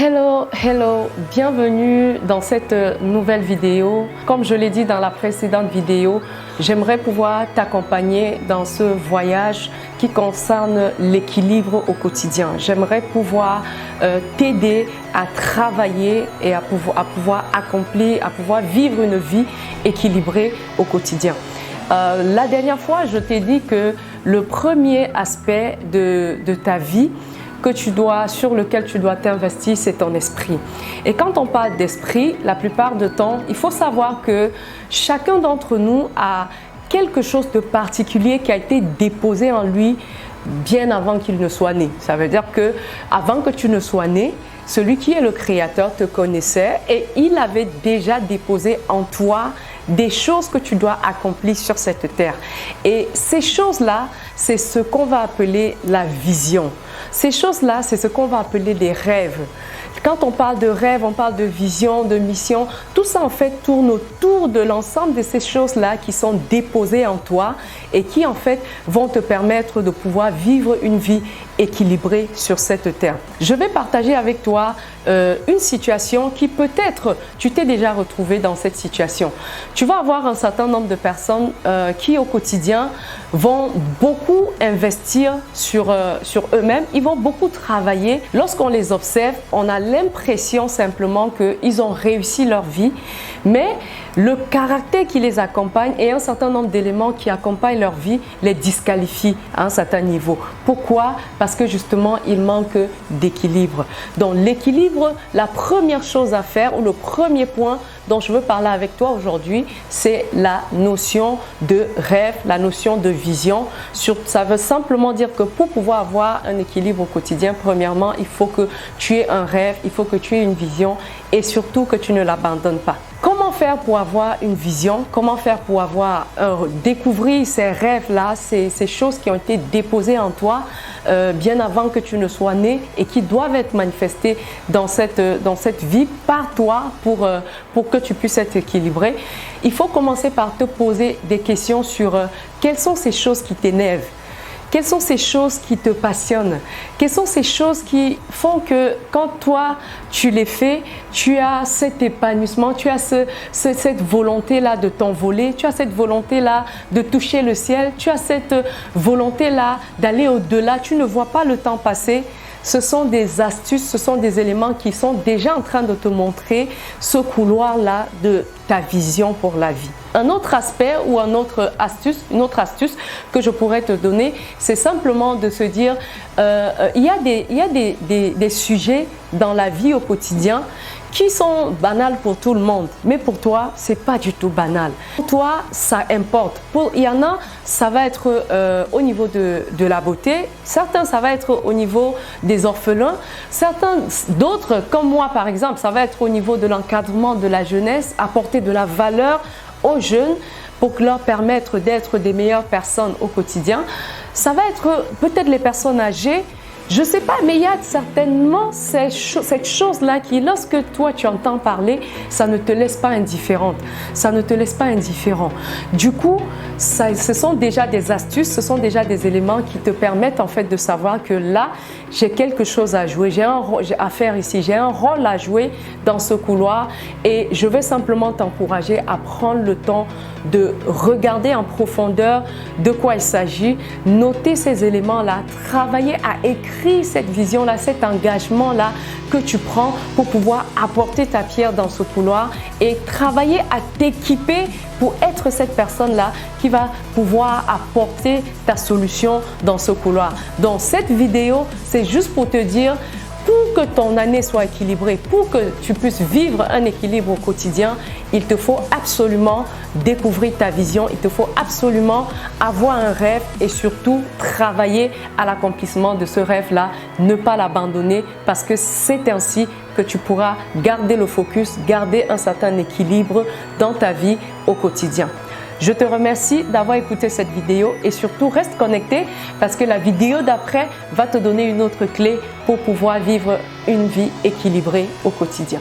Hello, bienvenue dans cette nouvelle vidéo. Comme je l'ai dit dans la précédente vidéo, j'aimerais pouvoir t'accompagner dans ce voyage qui concerne l'équilibre au quotidien. J'aimerais pouvoir t'aider à travailler et à pouvoir accomplir, à pouvoir vivre une vie équilibrée au quotidien. La dernière fois, je t'ai dit que le premier aspect de ta vie sur lequel tu dois t'investir, c'est ton esprit. Et quand on parle d'esprit, la plupart du temps, il faut savoir que chacun d'entre nous a quelque chose de particulier qui a été déposé en lui bien avant qu'il ne soit né. Ça veut dire que avant que tu ne sois né, celui qui est le Créateur te connaissait et il avait déjà déposé en toi des choses que tu dois accomplir sur cette terre. Et ces choses-là, c'est ce qu'on va appeler la vision. Ces choses-là, c'est ce qu'on va appeler des rêves. Quand on parle de rêve, on parle de vision, de mission. Tout ça, en fait, tourne autour de l'ensemble de ces choses-là qui sont déposées en toi et qui, en fait, vont te permettre de pouvoir vivre une vie équilibrée sur cette terre. Je vais partager avec toi une situation qui peut-être tu t'es déjà retrouvé dans cette situation. Tu vas avoir un certain nombre de personnes qui au quotidien vont beaucoup investir sur eux-mêmes, ils vont beaucoup travailler. Lorsqu'on les observe, on a l'impression simplement qu'ils ont réussi leur vie, mais le caractère qui les accompagne et un certain nombre d'éléments qui accompagnent leur vie les disqualifient à un certain niveau. Pourquoi? Parce que justement, il manque d'équilibre. Donc l'équilibre, la première chose à faire ou le premier point dont je veux parler avec toi aujourd'hui, c'est la notion de rêve, la notion de vision. Ça veut simplement dire que pour pouvoir avoir un équilibre au quotidien, premièrement, il faut que tu aies un rêve, il faut que tu aies une vision et surtout que tu ne l'abandonnes pas. Comment faire pour avoir une vision? Comment faire pour découvrir ces rêves-là, ces choses qui ont été déposées en toi bien avant que tu ne sois né et qui doivent être manifestées dans cette vie par toi pour que tu puisses être équilibré? Il faut commencer par te poser des questions sur quelles sont ces choses qui t'énervent. Quelles sont ces choses qui te passionnent? Quelles sont ces choses qui font que quand toi, tu les fais, tu as cet épanouissement, tu as cette volonté-là de t'envoler, tu as cette volonté-là de toucher le ciel, tu as cette volonté-là d'aller au-delà, tu ne vois pas le temps passer. Ce sont des astuces, ce sont des éléments qui sont déjà en train de te montrer ce couloir-là de ta vision pour la vie. Un autre aspect ou une autre astuce que je pourrais te donner, c'est simplement de se dire, il y a des sujets dans la vie au quotidien qui sont banals pour tout le monde, mais pour toi, c'est pas du tout banal. Pour toi, ça importe. Il y en a, ça va être au niveau de la beauté, certains, ça va être au niveau des orphelins, d'autres, comme moi par exemple, ça va être au niveau de l'encadrement de la jeunesse, apporter de la valeur aux jeunes pour leur permettre d'être des meilleures personnes au quotidien. Ça va être peut-être les personnes âgées. Je ne sais pas, mais il y a certainement cette chose-là qui, lorsque toi tu entends parler, ça ne te laisse pas indifférente. Ça ne te laisse pas indifférent. Du coup, ce sont déjà des astuces, ce sont déjà des éléments qui te permettent en fait de savoir que là, j'ai quelque chose à jouer, j'ai à faire ici, j'ai un rôle à jouer dans ce couloir et je vais simplement t'encourager à prendre le temps de regarder en profondeur de quoi il s'agit, noter ces éléments-là, travailler à écrire cette vision-là, cet engagement-là que tu prends pour pouvoir apporter ta pierre dans ce couloir et travailler à t'équiper pour être cette personne-là qui va pouvoir apporter ta solution dans ce couloir. Donc cette vidéo, c'est juste pour te dire, pour que ton année soit équilibrée, pour que tu puisses vivre un équilibre au quotidien, il te faut absolument découvrir ta vision, il te faut absolument avoir un rêve et surtout travailler à l'accomplissement de ce rêve-là, ne pas l'abandonner parce que c'est ainsi que tu pourras garder le focus, garder un certain équilibre dans ta vie au quotidien. Je te remercie d'avoir écouté cette vidéo et surtout reste connecté parce que la vidéo d'après va te donner une autre clé pour pouvoir vivre une vie équilibrée au quotidien.